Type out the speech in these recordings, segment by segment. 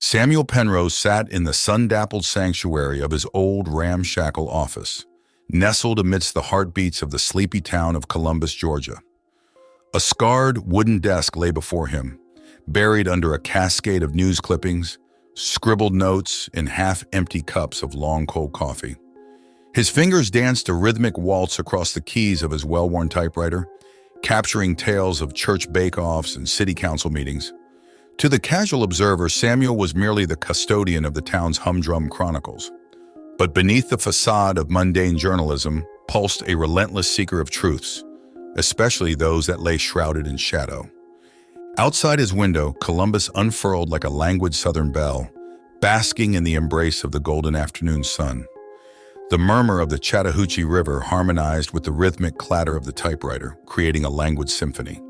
Samuel Penrose sat in the sun-dappled sanctuary of his old ramshackle office, nestled amidst the heartbeats of the sleepy town of Columbus, Georgia. A scarred wooden desk lay before him, buried under a cascade of news clippings, scribbled notes, and half-empty cups of long cold coffee. His fingers danced a rhythmic waltz across the keys of his well-worn typewriter, capturing tales of church bake-offs and city council meetings. To the casual observer, Samuel was merely the custodian of the town's humdrum chronicles. But beneath the facade of mundane journalism pulsed a relentless seeker of truths, especially those that lay shrouded in shadow. Outside his window, Columbus unfurled like a languid southern belle, basking in the embrace of the golden afternoon sun. The murmur of the Chattahoochee River harmonized with the rhythmic clatter of the typewriter, creating a languid symphony.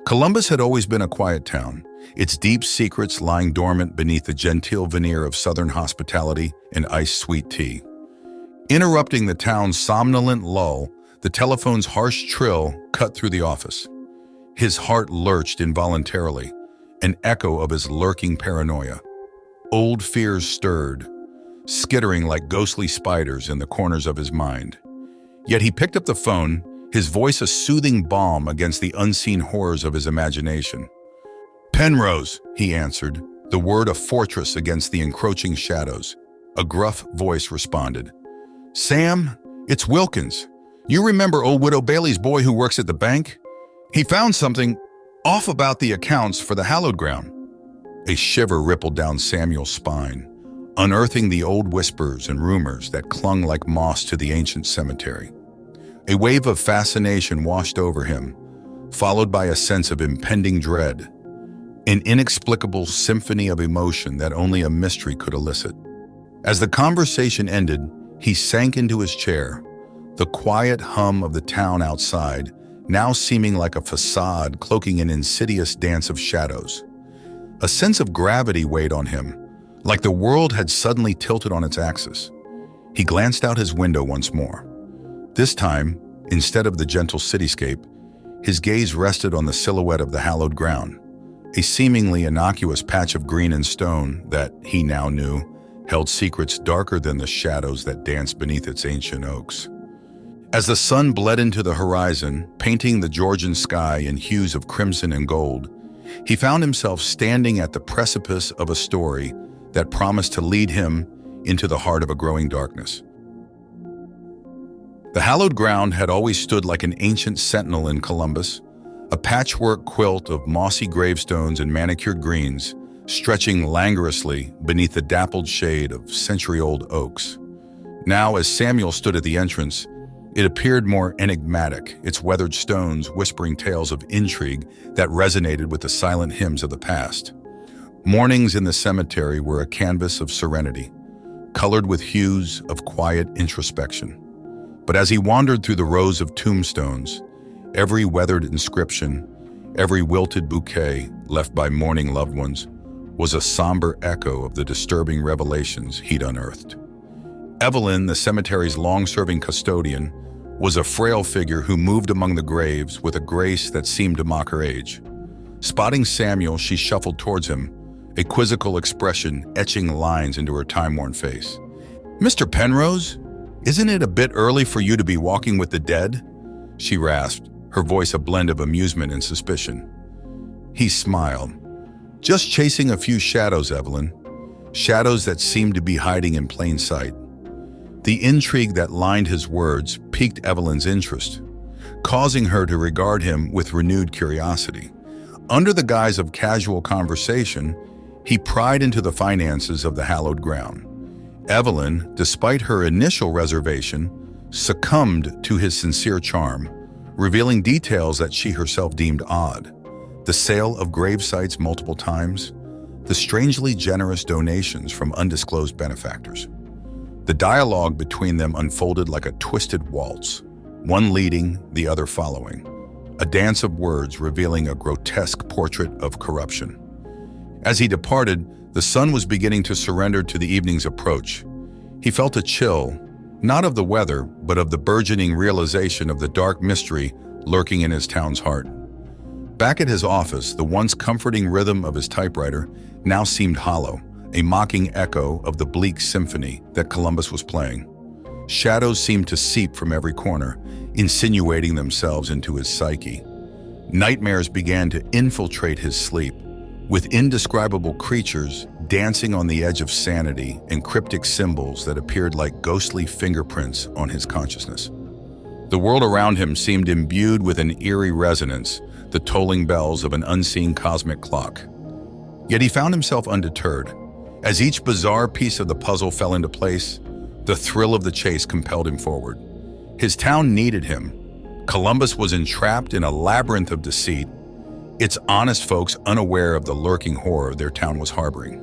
Columbus had always been a quiet town, its deep secrets lying dormant beneath the genteel veneer of southern hospitality and iced sweet tea. Interrupting the town's somnolent lull, the telephone's harsh trill cut through the office. His heart lurched involuntarily, an echo of his lurking paranoia. Old fears stirred, skittering like ghostly spiders in the corners of his mind. Yet he picked up the phone, his voice a soothing balm against the unseen horrors of his imagination. "Penrose," he answered, the word a fortress against the encroaching shadows. A gruff voice responded. "Sam, it's Wilkins. You remember old Widow Bailey's boy who works at the bank? He found something off about the accounts for the hallowed ground." A shiver rippled down Samuel's spine, unearthing the old whispers and rumors that clung like moss to the ancient cemetery. A wave of fascination washed over him, followed by a sense of impending dread, an inexplicable symphony of emotion that only a mystery could elicit. As the conversation ended, he sank into his chair, the quiet hum of the town outside now seeming like a facade cloaking an insidious dance of shadows. A sense of gravity weighed on him, like the world had suddenly tilted on its axis. He glanced out his window once more. This time, instead of the gentle cityscape, his gaze rested on the silhouette of the hallowed ground, a seemingly innocuous patch of green and stone that, he now knew, held secrets darker than the shadows that danced beneath its ancient oaks. As the sun bled into the horizon, painting the Georgian sky in hues of crimson and gold, he found himself standing at the precipice of a story that promised to lead him into the heart of a growing darkness. The hallowed ground had always stood like an ancient sentinel in Columbus, a patchwork quilt of mossy gravestones and manicured greens, stretching languorously beneath the dappled shade of century-old oaks. Now, as Samuel stood at the entrance, it appeared more enigmatic, its weathered stones whispering tales of intrigue that resonated with the silent hymns of the past. Mornings in the cemetery were a canvas of serenity, colored with hues of quiet introspection. But as he wandered through the rows of tombstones, every weathered inscription, every wilted bouquet left by mourning loved ones, was a somber echo of the disturbing revelations he'd unearthed. Evelyn, the cemetery's long-serving custodian, was a frail figure who moved among the graves with a grace that seemed to mock her age. Spotting Samuel, she shuffled towards him, a quizzical expression etching lines into her time-worn face. "Mr. Penrose, isn't it a bit early for you to be walking with the dead?" she rasped, her voice a blend of amusement and suspicion. He smiled. "Just chasing a few shadows, Evelyn. Shadows that seemed to be hiding in plain sight." The intrigue that lined his words piqued Evelyn's interest, causing her to regard him with renewed curiosity. Under the guise of casual conversation, he pried into the finances of the hallowed ground. Evelyn, despite her initial reservation, succumbed to his sincere charm, revealing details that she herself deemed odd. The sale of grave sites multiple times, the strangely generous donations from undisclosed benefactors. The dialogue between them unfolded like a twisted waltz, one leading, the other following, a dance of words revealing a grotesque portrait of corruption. As he departed, the sun was beginning to surrender to the evening's approach. He felt a chill, not of the weather, but of the burgeoning realization of the dark mystery lurking in his town's heart. Back at his office, the once comforting rhythm of his typewriter now seemed hollow, a mocking echo of the bleak symphony that Columbus was playing. Shadows seemed to seep from every corner, insinuating themselves into his psyche. Nightmares began to infiltrate his sleep, with indescribable creatures dancing on the edge of sanity and cryptic symbols that appeared like ghostly fingerprints on his consciousness. The world around him seemed imbued with an eerie resonance, the tolling bells of an unseen cosmic clock. Yet he found himself undeterred. As each bizarre piece of the puzzle fell into place, the thrill of the chase compelled him forward. His town needed him. Columbus was entrapped in a labyrinth of deceit, its honest folks unaware of the lurking horror their town was harboring.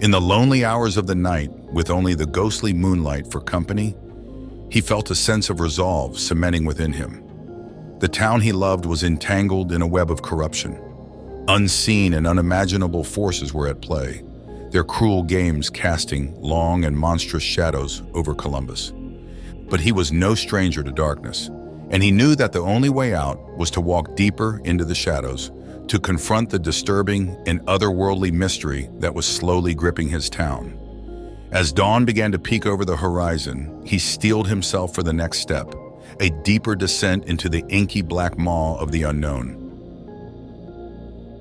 In the lonely hours of the night, with only the ghostly moonlight for company, he felt a sense of resolve cementing within him. The town he loved was entangled in a web of corruption. Unseen and unimaginable forces were at play, their cruel games casting long and monstrous shadows over Columbus. But he was no stranger to darkness, and he knew that the only way out was to walk deeper into the shadows, to confront the disturbing and otherworldly mystery that was slowly gripping his town. As dawn began to peek over the horizon, he steeled himself for the next step, a deeper descent into the inky black maw of the unknown.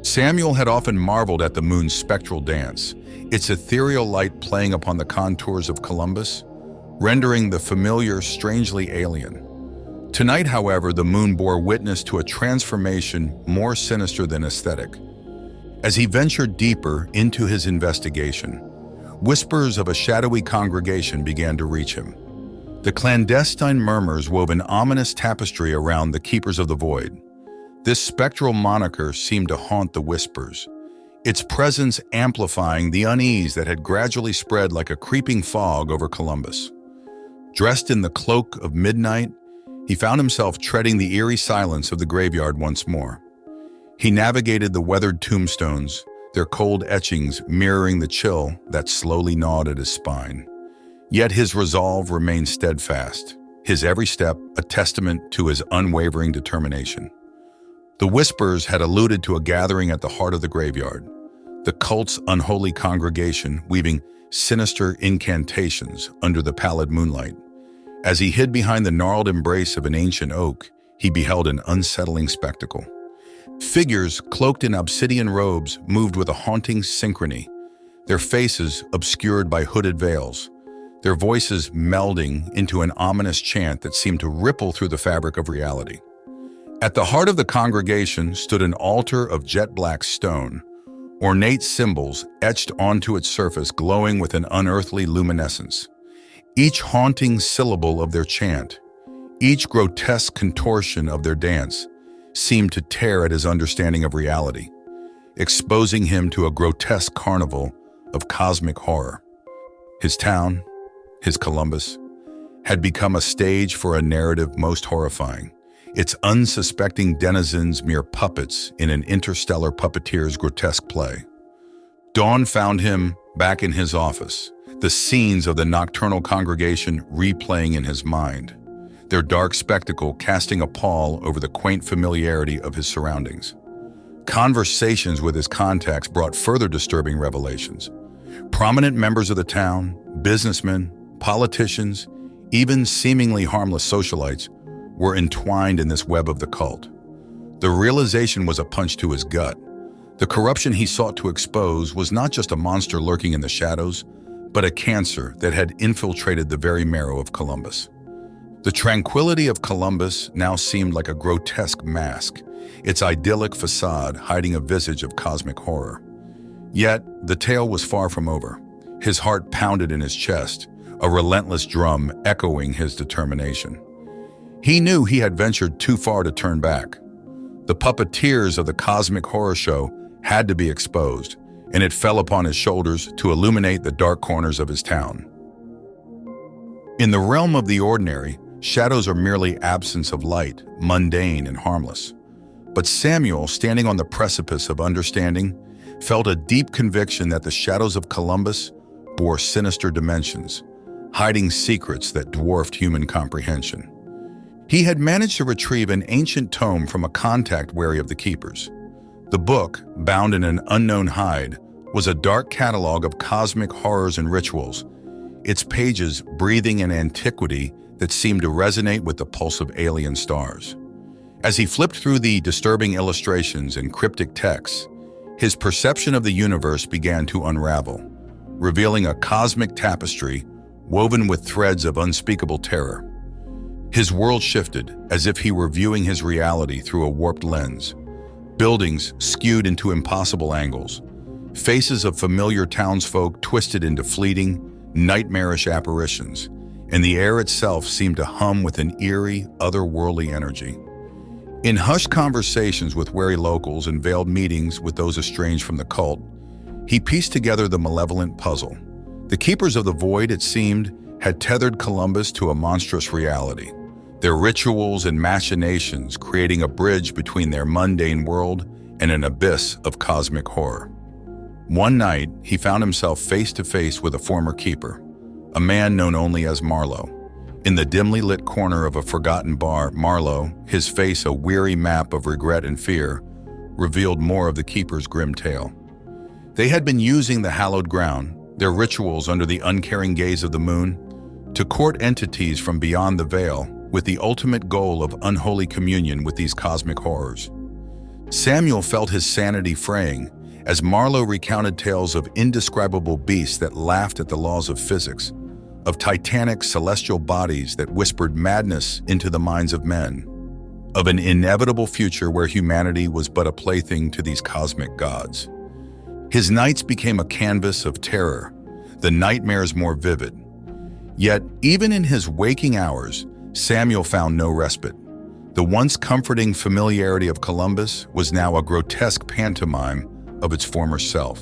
Samuel had often marveled at the moon's spectral dance, its ethereal light playing upon the contours of Columbus, rendering the familiar strangely alien. Tonight, however, the moon bore witness to a transformation more sinister than aesthetic. As he ventured deeper into his investigation, whispers of a shadowy congregation began to reach him. The clandestine murmurs wove an ominous tapestry around the Keepers of the Void. This spectral moniker seemed to haunt the whispers, its presence amplifying the unease that had gradually spread like a creeping fog over Columbus. Dressed in the cloak of midnight, he found himself treading the eerie silence of the graveyard once more. He navigated the weathered tombstones, their cold etchings mirroring the chill that slowly gnawed at his spine. Yet his resolve remained steadfast, his every step a testament to his unwavering determination. The whispers had alluded to a gathering at the heart of the graveyard, the cult's unholy congregation weaving sinister incantations under the pallid moonlight. As he hid behind the gnarled embrace of an ancient oak, he beheld an unsettling spectacle. Figures cloaked in obsidian robes moved with a haunting synchrony, their faces obscured by hooded veils, their voices melding into an ominous chant that seemed to ripple through the fabric of reality. At the heart of the congregation stood an altar of jet-black stone, ornate symbols etched onto its surface glowing with an unearthly luminescence. Each haunting syllable of their chant, each grotesque contortion of their dance, seemed to tear at his understanding of reality, exposing him to a grotesque carnival of cosmic horror. His town, his Columbus, had become a stage for a narrative most horrifying, its unsuspecting denizens mere puppets in an interstellar puppeteer's grotesque play. Dawn found him back in his office, the scenes of the nocturnal congregation replaying in his mind, their dark spectacle casting a pall over the quaint familiarity of his surroundings. Conversations with his contacts brought further disturbing revelations. Prominent members of the town, businessmen, politicians, even seemingly harmless socialites, were entwined in this web of the cult. The realization was a punch to his gut. The corruption he sought to expose was not just a monster lurking in the shadows, but a cancer that had infiltrated the very marrow of Columbus. The tranquility of Columbus now seemed like a grotesque mask, its idyllic facade hiding a visage of cosmic horror. Yet, the tale was far from over. His heart pounded in his chest, a relentless drum echoing his determination. He knew he had ventured too far to turn back. The puppeteers of the cosmic horror show had to be exposed, and it fell upon his shoulders to illuminate the dark corners of his town. In the realm of the ordinary, shadows are merely absence of light, mundane and harmless. But Samuel, standing on the precipice of understanding, felt a deep conviction that the shadows of Columbus bore sinister dimensions, hiding secrets that dwarfed human comprehension. He had managed to retrieve an ancient tome from a contact wary of the Keepers. The book, bound in an unknown hide, was a dark catalog of cosmic horrors and rituals, its pages breathing an antiquity that seemed to resonate with the pulse of alien stars. As he flipped through the disturbing illustrations and cryptic texts, his perception of the universe began to unravel, revealing a cosmic tapestry woven with threads of unspeakable terror. His world shifted as if he were viewing his reality through a warped lens. Buildings skewed into impossible angles, faces of familiar townsfolk twisted into fleeting, nightmarish apparitions, and the air itself seemed to hum with an eerie, otherworldly energy. In hushed conversations with wary locals and veiled meetings with those estranged from the cult, he pieced together the malevolent puzzle. The Keepers of the Void, it seemed, had tethered Columbus to a monstrous reality, their rituals and machinations creating a bridge between their mundane world and an abyss of cosmic horror. One night, he found himself face to face with a former keeper, a man known only as Marlowe. In the dimly lit corner of a forgotten bar, Marlowe, his face a weary map of regret and fear, revealed more of the keeper's grim tale. They had been using the hallowed ground, their rituals under the uncaring gaze of the moon, to court entities from beyond the veil, with the ultimate goal of unholy communion with these cosmic horrors. Samuel felt his sanity fraying as Marlowe recounted tales of indescribable beasts that laughed at the laws of physics, of titanic celestial bodies that whispered madness into the minds of men, of an inevitable future where humanity was but a plaything to these cosmic gods. His nights became a canvas of terror, the nightmares more vivid. Yet, even in his waking hours, Samuel found no respite. The once comforting familiarity of Columbus was now a grotesque pantomime of its former self.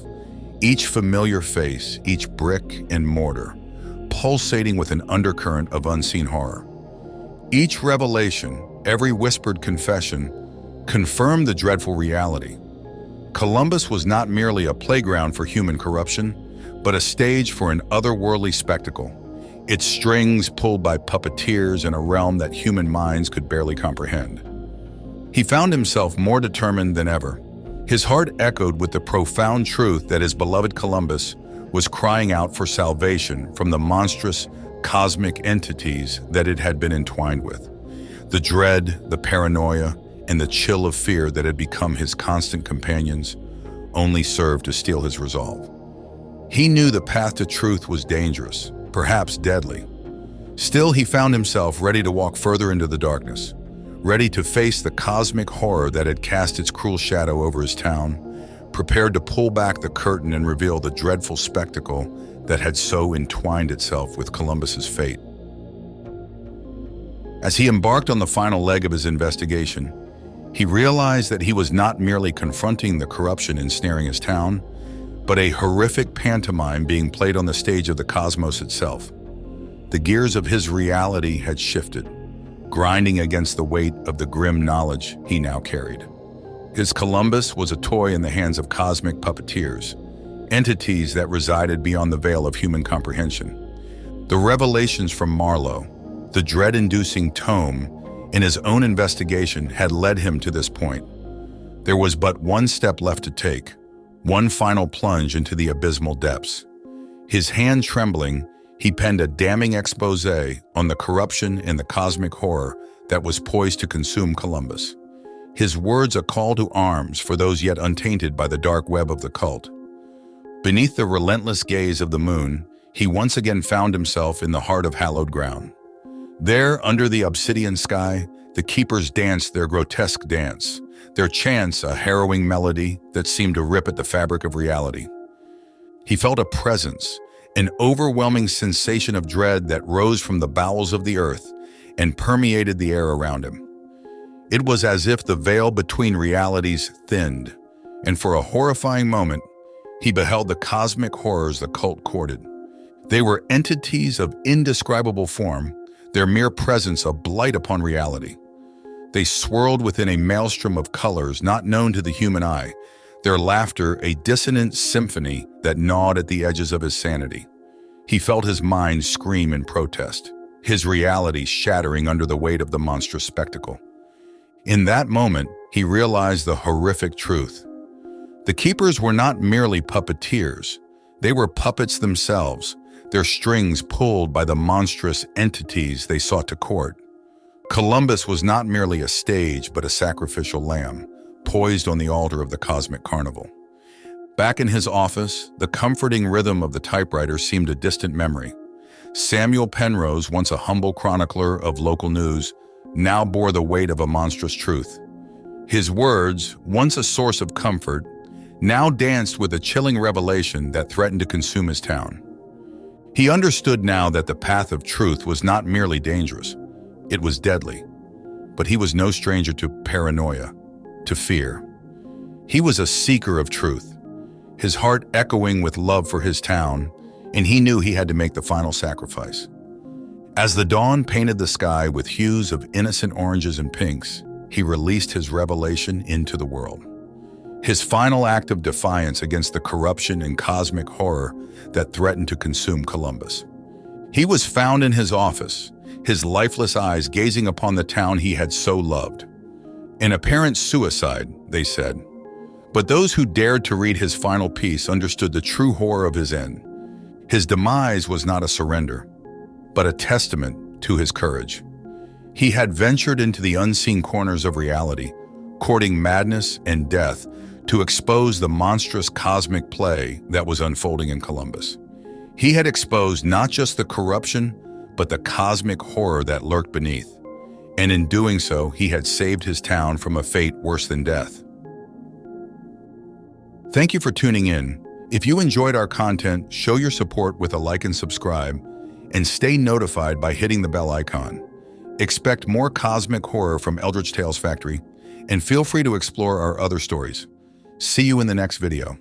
Each familiar face, each brick and mortar, pulsating with an undercurrent of unseen horror. Each revelation, every whispered confession, confirmed the dreadful reality. Columbus was not merely a playground for human corruption, but a stage for an otherworldly spectacle, its strings pulled by puppeteers in a realm that human minds could barely comprehend. He found himself more determined than ever. His heart echoed with the profound truth that his beloved Columbus was crying out for salvation from the monstrous cosmic entities that it had been entwined with. The dread, the paranoia, and the chill of fear that had become his constant companions only served to steel his resolve. He knew the path to truth was dangerous, perhaps deadly. Still, he found himself ready to walk further into the darkness, ready to face the cosmic horror that had cast its cruel shadow over his town, prepared to pull back the curtain and reveal the dreadful spectacle that had so entwined itself with Columbus's fate. As he embarked on the final leg of his investigation, he realized that he was not merely confronting the corruption ensnaring his town, but a horrific pantomime being played on the stage of the cosmos itself. The gears of his reality had shifted, grinding against the weight of the grim knowledge he now carried. His Columbus was a toy in the hands of cosmic puppeteers, entities that resided beyond the veil of human comprehension. The revelations from Marlowe, the dread-inducing tome in his own investigation had led him to this point. There was but one step left to take, one final plunge into the abysmal depths. His hand trembling, he penned a damning expose on the corruption and the cosmic horror that was poised to consume Columbus. His words a call to arms for those yet untainted by the dark web of the cult. Beneath the relentless gaze of the moon, he once again found himself in the heart of hallowed ground. There, under the obsidian sky, the keepers danced their grotesque dance, their chants a harrowing melody that seemed to rip at the fabric of reality. He felt a presence, an overwhelming sensation of dread that rose from the bowels of the earth and permeated the air around him. It was as if the veil between realities thinned, and for a horrifying moment, he beheld the cosmic horrors the cult courted. They were entities of indescribable form, their mere presence a blight upon reality. They swirled within a maelstrom of colors not known to the human eye, their laughter a dissonant symphony that gnawed at the edges of his sanity. He felt his mind scream in protest, his reality shattering under the weight of the monstrous spectacle. In that moment, he realized the horrific truth. The keepers were not merely puppeteers. They were puppets themselves, their strings pulled by the monstrous entities they sought to court. Columbus was not merely a stage, but a sacrificial lamb, poised on the altar of the cosmic carnival. Back in his office, the comforting rhythm of the typewriter seemed a distant memory. Samuel Penrose, once a humble chronicler of local news, now bore the weight of a monstrous truth. His words, once a source of comfort, now danced with a chilling revelation that threatened to consume his town. He understood now that the path of truth was not merely dangerous, it was deadly. But he was no stranger to paranoia, to fear. He was a seeker of truth, his heart echoing with love for his town, and he knew he had to make the final sacrifice. As the dawn painted the sky with hues of innocent oranges and pinks, he released his revelation into the world. His final act of defiance against the corruption and cosmic horror that threatened to consume Columbus. He was found in his office, his lifeless eyes gazing upon the town he had so loved. An apparent suicide, they said. But those who dared to read his final piece understood the true horror of his end. His demise was not a surrender, but a testament to his courage. He had ventured into the unseen corners of reality, courting madness and death to expose the monstrous cosmic play that was unfolding in Columbus. He had exposed not just the corruption, but the cosmic horror that lurked beneath. And in doing so, he had saved his town from a fate worse than death. Thank you for tuning in. If you enjoyed our content, show your support with a like and subscribe, and stay notified by hitting the bell icon. Expect more cosmic horror from Eldritch Tales Factory, and feel free to explore our other stories. See you in the next video.